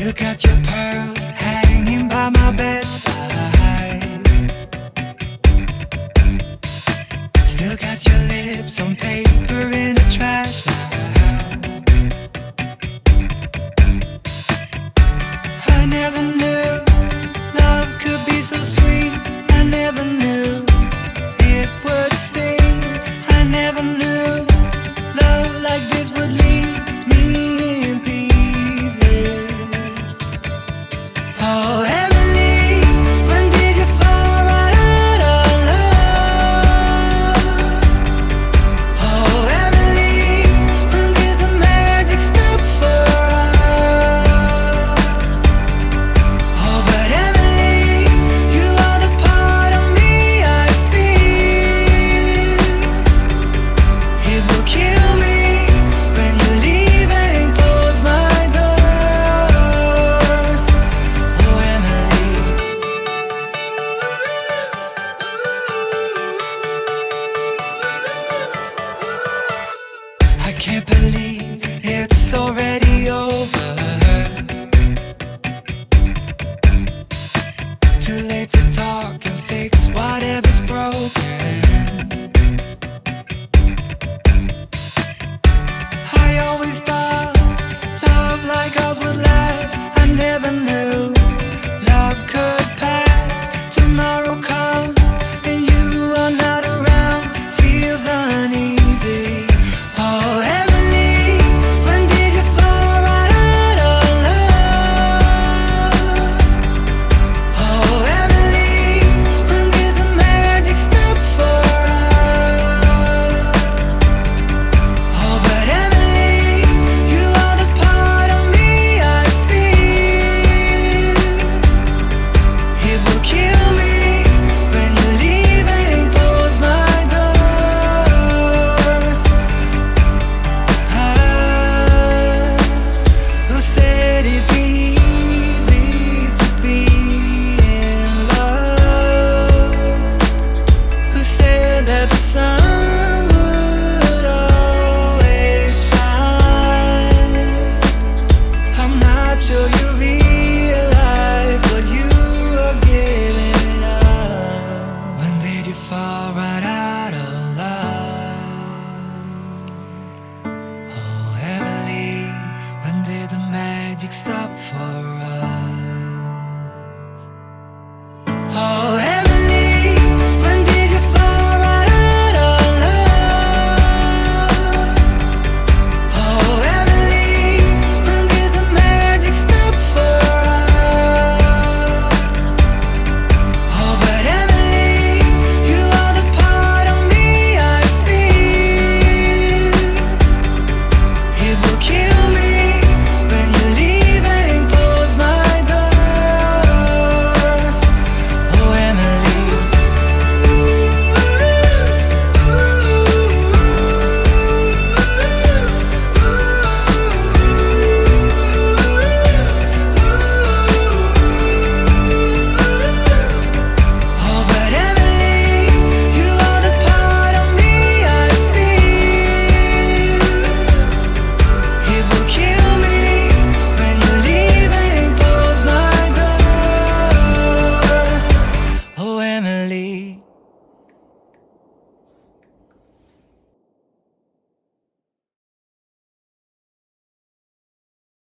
Still got your pearls hanging by my bedside. Still got your lips on paper in a trash now. I never knew love could be so sweet. I never knew it would sting. I never knew love like this would leave me in pieces. Oh, Emelie, when did you fall right out of love? Oh, Emelie, when did the magic stop for us? Oh, but Emelie, you are the part of me I feel. It will kill me when you leave and close my door. Oh, Emelie. I can't believe it's already over. Too late to talk and fix whatever's broken. I always thought love like ours would last. I never knew love could pass. Tomorrow comes and you are not around. Feels uneasy. Oh, Emelie, when did you fall right out of love? Oh, Emelie, when did the magic stop for us? Oh, but Emelie, you are the part of me I feel. It will kill me when you leave and close my door. Who said it'd be easy to be in love? Who said that the sun would always shine? I'm not sure you realize what you are giving up. When did you fall right out of love? Oh, Emelie, when did the magic stop for us?